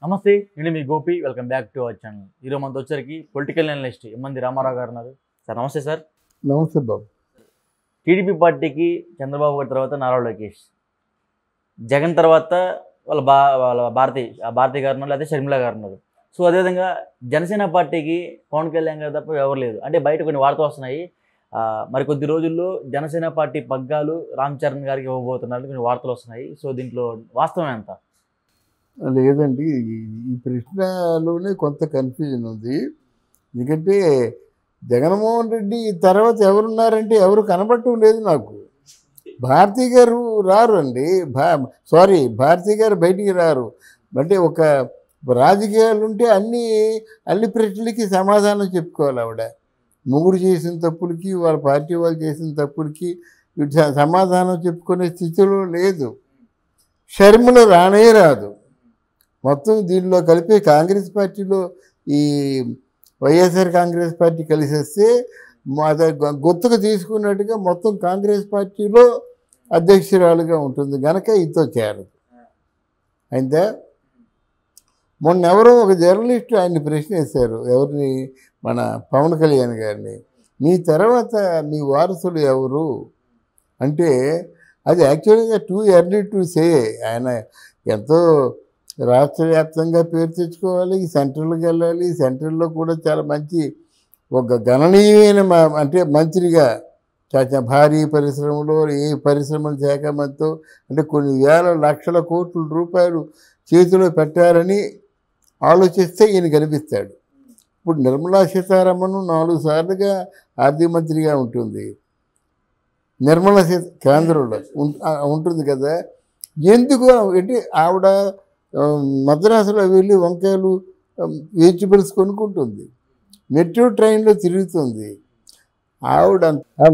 నమస్తే, నేను మీ Gopi. Welcome back to our channel. ఈరోజు మనతో వచ్చరికి పొలిటికల్ అనలిస్ట్ ఎమ్మంది రామారావు గారు ఉన్నారు. సార్ నమస్తే సార్. నమస్తే బాబు. టీడీపీ పార్టీకి చంద్రబాబు గారి తర్వాత నారా లోకేష్, జగన్ తర్వాత వాళ్ళ భారతి గారు ఉన్నారు, లేకపోతే షర్మిల గారు ఉన్నారు. సో అదేవిధంగా జనసేన పార్టీకి పవన్ కళ్యాణ్ గారు తప్ప ఎవరు లేదు. అంటే బయట కొన్ని వార్తలు వస్తున్నాయి, మరి కొద్ది రోజుల్లో జనసేన పార్టీ పగ్గాలు రామ్ చరణ్ గారికి ఇవ్వబోతున్నారు కొన్ని వార్తలు వస్తున్నాయి. సో దీంట్లో వాస్తవం ఎంత? లేదండి, ఈ ప్రశ్నలోనే కొంత కన్ఫ్యూజన్ ఉంది. ఎందుకంటే జగన్మోహన్ రెడ్డి తర్వాత ఎవరున్నారంటే ఎవరు కనబడటం లేదు నాకు. భారతీ గారు రారు అండి, భారతీ గారు బయటికి రారు. అంటే ఒక రాజకీయాలు ఉంటే అన్ని ప్రశ్నలకి సమాధానం చెప్పుకోవాలి. ఆవిడ ముగ్గురు చేసిన తప్పులకి, వాళ్ళ పార్టీ వాళ్ళు చేసిన తప్పులకి సమాధానం చెప్పుకునే స్థితిలో లేదు. షర్మిల రానే రాదు. మొత్తం దీనిలో కలిపి కాంగ్రెస్ పార్టీలో ఈ వైఎస్ఆర్ కాంగ్రెస్ పార్టీ కలిసేస్తే గుర్తుకు తీసుకున్నట్టుగా మొత్తం కాంగ్రెస్ పార్టీలో అధ్యక్షురాలుగా ఉంటుంది కనుక ఇంతో చేరదు. అయితే మొన్న ఎవరో ఒక జర్నలిస్ట్ ఆయన్ని ప్రశ్న వేశారు, ఎవరిని, మన పవన్ కళ్యాణ్ గారిని, మీ తర్వాత మీ వారసులు ఎవరు అంటే, అది యాక్చువల్గా టూ ఎర్లీ టు సే. ఆయన ఎంతో రాష్ట్ర వ్యాప్తంగా పేరు తెచ్చుకోవాలి, సెంట్రల్కి వెళ్ళాలి, సెంట్రల్లో కూడా చాలా మంచి ఒక గణనీయమైన అంటే మంత్రిగా భారీ పరిశ్రమలో ఏ పరిశ్రమల శాఖ మంత్రితో అంటే కొన్ని వేల లక్షల కోట్ల రూపాయలు చేతిలో పెట్టారని ఆలోచిస్తే ఈయన కనిపిస్తాడు. ఇప్పుడు నిర్మలా సీతారామన్ 4 సార్లుగా ఆర్థిక మంత్రిగా ఉంటుంది, నిర్మలా కేంద్రంలో ఉంటుంది కదా. ఎందుకు అంటే ఆవిడ మద్రాసులో వెళ్ళి వంకాయలు వెజిటబుల్స్ కొనుక్కుంటుంది, మెట్రో ట్రైన్లో తిరుగుతుంది, ఆవిడ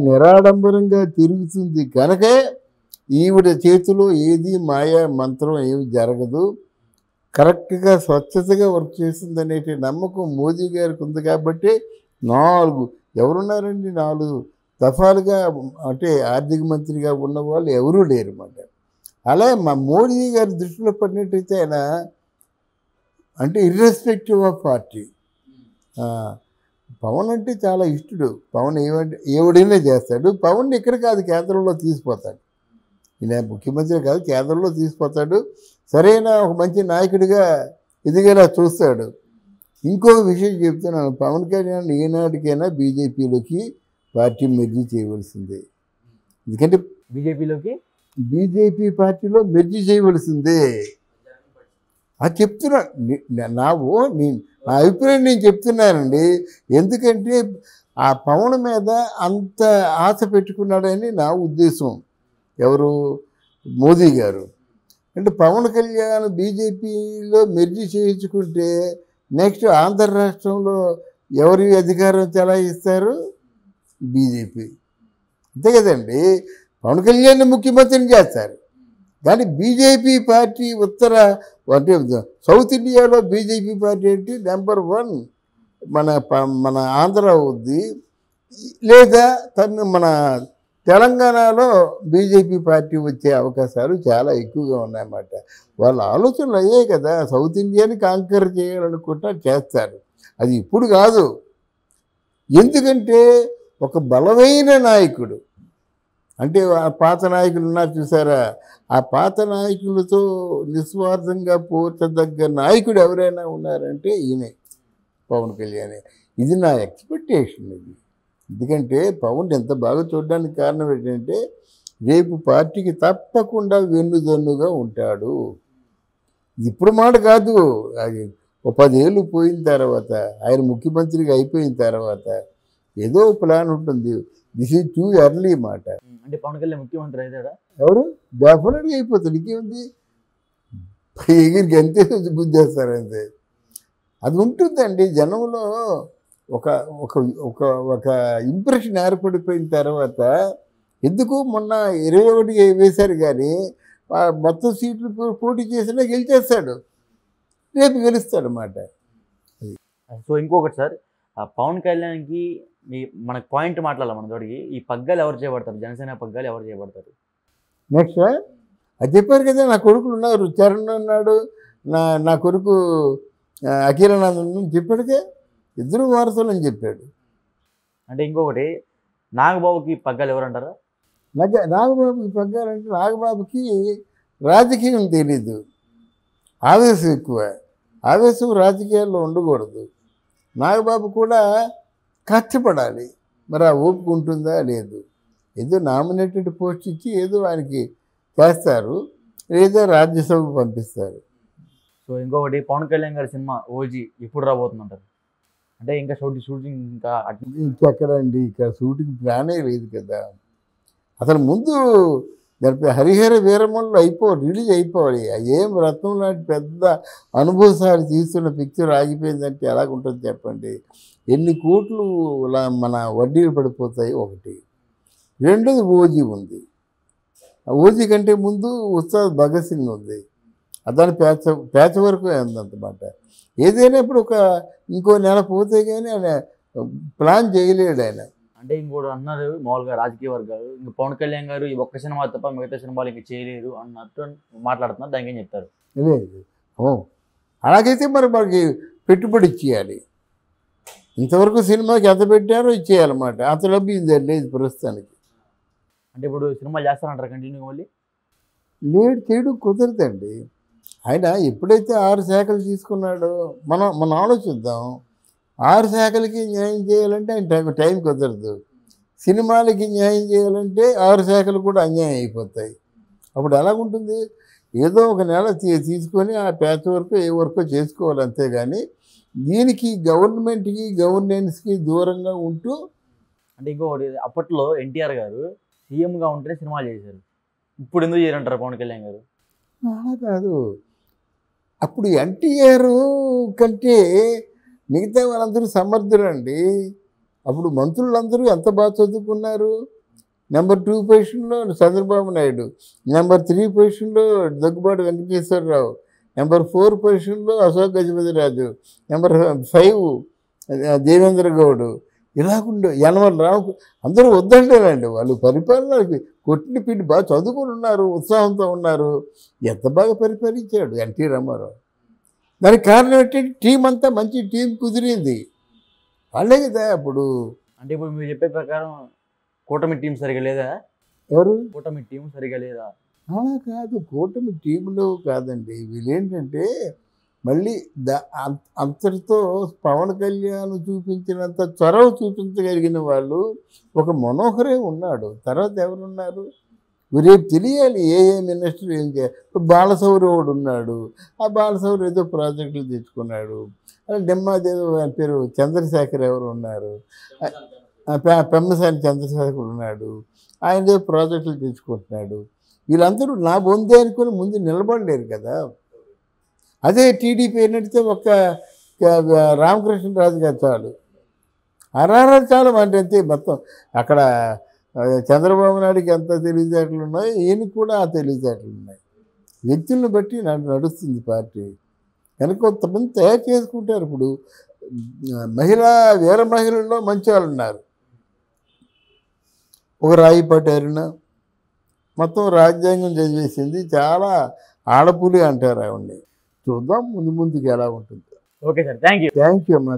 నిరాడంబరంగా తిరుగుతుంది కనుకే ఈవిడ చేతిలో ఏది మాయా మంత్రం ఏమి జరగదు, కరెక్ట్గా స్వచ్ఛతగా వర్క్ చేస్తుంది అనేటి నమ్మకం మోదీ గారికి ఉంది. కాబట్టి ఎవరున్నారండి 4 దఫాలుగా అంటే ఆర్థిక మంత్రిగా ఉన్న వాళ్ళు ఎవరూ లేరు అన్నమాట. అలా మా మోడీ గారి దృష్టిలో పడినట్టయితే ఆయన అంటే ఇర్రెస్పెక్టివ్ ఆఫ్ పార్టీ, పవన్ అంటే చాలా ఇష్టడు. పవన్ ఏవడైనా చేస్తాడు. పవన్ ఇక్కడ కాదు, కేంద్రంలో తీసిపోతాడు. ఈయన ముఖ్యమంత్రి కాదు, కేంద్రంలో తీసిపోతాడు. సరైన ఒక మంచి నాయకుడిగా ఎదిగేలా చూస్తాడు. ఇంకొక విషయం చెప్తున్నాను, పవన్ కళ్యాణ్ ఏనాటికైనా బీజేపీలోకి పార్టీ మెర్జీ చేయవలసిందే. ఎందుకంటే బీజేపీ పార్టీలో మెర్జీ చేయవలసిందే. అది చెప్తున్నా, నా అభిప్రాయం నేను చెప్తున్నానండి. ఎందుకంటే ఆ పవన్ మీద అంత ఆశ పెట్టుకున్నాడని నా ఉద్దేశం. ఎవరు? మోదీ గారు. అంటే పవన్ కళ్యాణ్ బీజేపీలో మెర్జీ చేయించుకుంటే నెక్స్ట్ ఆంధ్ర రాష్ట్రంలో ఎవరి అధికారం చెలాయిస్తారు? బీజేపీ. అంతే కదండి. పవన్ కళ్యాణ్ ముఖ్యమంత్రిని చేస్తారు, కానీ బీజేపీ పార్టీ అంటే సౌత్ ఇండియాలో బీజేపీ పార్టీ ఏంటి నెంబర్ 1 మన ఆంధ్ర అవుద్ది, లేదా మన తెలంగాణలో బీజేపీ పార్టీ వచ్చే అవకాశాలు చాలా ఎక్కువగా ఉన్నాయన్నమాట. వాళ్ళ ఆలోచనలు అయ్యాయి కదా, సౌత్ ఇండియాని కాంకర్ చేయాలనుకుంటా చేస్తారు. అది ఇప్పుడు కాదు. ఎందుకంటే ఒక బలమైన నాయకుడు అంటే పాత నాయకులు ఉన్నారు చూసారా, ఆ పాత నాయకులతో నిస్వార్థంగా పోతదగ్గ నాయకుడు ఎవరైనా ఉన్నారంటే ఈయనే, పవన్ కళ్యాణ్. ఇది నా ఎక్స్పెక్టేషన్. ఇది ఎందుకంటే పవన్ ఎంత బాగా చూడడానికి కారణం ఏంటంటే రేపు పార్టీకి తప్పకుండా వెన్నుదన్నుగా ఉంటాడు. ఇప్పుడు మాట కాదు, అది ఒక 10 ఏళ్ళు పోయిన తర్వాత, ఆయన ముఖ్యమంత్రిగా అయిపోయిన తర్వాత ఏదో ప్లాన్ ఉంటుంది. దిస్ ఈజ్ టూ ఎర్లీ మాట. అంటే పవన్ కళ్యాణ్ ముఖ్యమంత్రి అవుతాడా? ఎవరు? డెఫినెట్గా అయిపోతాడు. ఇంకేముంది, ఎగిరికి అంతే గుద్దేస్తారు అంతే. అది ఉంటుందండి జనంలో ఒక ఒక ఒక ఒక ఇంప్రెషన్ ఏర్పడిపోయిన తర్వాత. ఎందుకు మొన్న 21 వేశారు, కానీ మొత్తం సీట్లు పోటీ చేసినా గెలిచేస్తాడు, రేపు గెలుస్తాడు అన్నమాట. సో ఇంకొకటి సార్, పవన్ కళ్యాణ్కి మనకు పాయింట్ మాట్లాడాలి మన తోడికి, ఈ పగ్గాలు ఎవరు చేయబడతారు? జనసేన పగ్గాలు ఎవరు చేయబడతారు? నెక్స్ట్ అది చెప్పారు కదా, నా కొడుకులు ఉన్నారు, చరణ్ ఉన్నాడు, నా కొడుకు అఖిలానందన్ చెప్పాడుగా, ఇద్దరు వారసులు అని చెప్పాడు. అంటే ఇంకొకటి, నాగబాబుకి పగ్గాలు ఎవరంటారా? నాగబాబుకి పగ్గాలంటే నాగబాబుకి రాజకీయం తెలీదు, ఆవేశం ఎక్కువ. ఆవేశం రాజకీయాల్లో ఉండకూడదు. నాగబాబు కూడా కష్టపడాలి. మరి ఆ ఓపిక ఉంటుందా లేదు. ఏదో నామినేటెడ్ పోస్ట్ ఇచ్చి ఏదో ఆయనకి చేస్తారు, లేదా రాజ్యసభకు పంపిస్తారు. సో ఇంకొకటి, పవన్ కళ్యాణ్ గారి సినిమా ఓజీ ఎప్పుడు రాబోతుందంటారు? అంటే ఇంకా షూటింగ్ ఇంకా ఇంకెక్కడండి, ఇక్కడ షూటింగ్ ప్లానే లేదు కదా. అసలు ముందు హరిహర వీరమల్లు రిలీజ్ అయిపోవాలి. ఏం రత్నం లాంటి పెద్ద అనుభవసారి తీస్తున్న పిక్చర్ ఆగిపోయిందంటే ఎలాగుంటుంది చెప్పండి. ఎన్ని కోట్లు మన వడ్డీలు పడిపోతాయి ఒకటి. రెండోది ఓజీ ఉంది. ఓజీ కంటే ముందు ఉస్తాద్ భగత్ సింగ్ ఉంది. దాని పేచ వరకు ఉందన్నమాట. ఏదైనా ఇప్పుడు ఇంకో నెల పోతే కానీ ఆయన ప్లాన్ చేయలేడు ఆయన. అంటే ఇంకోటి అన్నారు మామూలుగా రాజకీయ వర్గాలు, ఇంకా పవన్ కళ్యాణ్ గారు ఈ ఒక్క సినిమా తప్ప మిగతా సినిమాలు ఇంకా చేయలేరు అన్నట్టు మాట్లాడుతున్నారు. దానికి ఏం చెప్తారు? లేదు, అలాగైతే మరి మనకి పెట్టుబడి ఇచ్చేయాలి. ఇంతవరకు సినిమాకి ఎంత పెట్టారో ఇచ్చేయాలన్నమాట. అంత డబ్బు ఇది లేదు ప్రస్తుతానికి. అంటే ఇప్పుడు సినిమాలు చేస్తారంటారు కంటిన్యూ మళ్ళీ? లేడు, చేయడం కుదరదండి. ఆయన ఎప్పుడైతే 6 శాఖలు తీసుకున్నాడో మనం ఆలోచిద్దాం. 6 శాఖలకి న్యాయం చేయాలంటే ఆయన టైం కుదరదు. సినిమాలకి న్యాయం చేయాలంటే 6 శాఖలు కూడా అన్యాయం అయిపోతాయి. అప్పుడు ఎలాగుంటుంది? ఏదో ఒక నెల తీసుకొని ఆ ప్యాచ్ వరకు ఏ వర్కో చేసుకోవాలి, అంతేగాని దీనికి గవర్నమెంట్కి గవర్నెన్స్కి దూరంగా ఉంటూ. అంటే ఇంకొకటి, అప్పట్లో ఎన్టీఆర్ గారు సీఎంగా ఉంటే సినిమాలు చేశారు, ఇప్పుడు ఎందుకు చేయరంటారు పవన్ కళ్యాణ్ గారు? అలా కాదు, అప్పుడు ఎన్టీఆర్ కంటే మిగతా వాళ్ళందరూ సమర్థులండి. అప్పుడు మంత్రులందరూ ఎంత బాగా చదువుకున్నారు. నెంబర్ 2 పొజిషన్లో చంద్రబాబు నాయుడు, నెంబర్ 3 పొజిషన్లో దగ్గుబాటి వెంకటేశ్వరరావు, నెంబర్ 4 పొజిషన్లో అశోక్ గజపతిరాజు, నెంబర్ 5 దేవేంద్ర గౌడ్, ఇలాగుండే యనమల రావు. అందరూ వద్దంటారండి, వాళ్ళు పరిపాలనకి కొట్టిన పిండి బాగా చదువుకుని ఉన్నారు, ఉత్సాహంతో ఉన్నారు. ఎంత బాగా పరిపాలించాడు ఎన్టీ రామారావు. దానికి కారణం ఏంటంటే టీం అంతా మంచి టీం కుదిరింది, వాళ్ళే కదా అప్పుడు. అంటే ఇప్పుడు మీరు చెప్పే ప్రకారం కూటమి టీం సరిగా లేదా? ఎవరు కూటమి టీం సరిగా లేదా? అలా కాదు, కూటమి టీంలో కాదండి. వీళ్ళేంటంటే మళ్ళీ అంతటితో పవన్ కళ్యాణ్ చూపించినంత చొరవ చూపించగలిగిన వాళ్ళు ఒక మనోహరే ఉన్నాడు. తర్వాత ఎవరున్నారు? రేపు తెలియాలి ఏ మినిస్టర్ ఏం చేయాలి. ఇప్పుడు బాలసౌరి ఒకడు ఉన్నాడు, ఆ బాలసౌరి ఏదో ప్రాజెక్టులు తెచ్చుకున్నాడు. నెమ్మదేదో ఆయన పేరు చంద్రశేఖర్ ఎవరు ఉన్నారు, పెమ్మసాని చంద్రశేఖర్ ఉన్నాడు, ఆయన ఏదో ప్రాజెక్టులు తెచ్చుకుంటున్నాడు. వీళ్ళందరూ నా బొందే అనుకుని ముందు నిలబడలేరు కదా. అదే టీడీపీ ఏంటంటే ఒక్క రామకృష్ణరాజు గారు చాలు, అరారాలు చాలు అంటే మొత్తం. అక్కడ చంద్రబాబు నాయుడికి ఎంత తెలివితేటలు ఉన్నాయో ఈయనకి కూడా ఆ తెలివితేటలు ఉన్నాయి. వ్యక్తులను బట్టి నడుస్తుంది పార్టీ. కనుక కొంతమంది తయారు చేసుకుంటారు. ఇప్పుడు వీర మహిళల్లో మంచి వాళ్ళు ఉన్నారు. ఒక రాయి పటారున మొత్తం రాజ్యాంగం చదివేసింది, చాలా ఆడపులి అంటారు ఆవిడ్ని. చూద్దాం ముందుకు ఎలా ఉంటుంది. Okay sir, thank you. Thank you అమ్మా.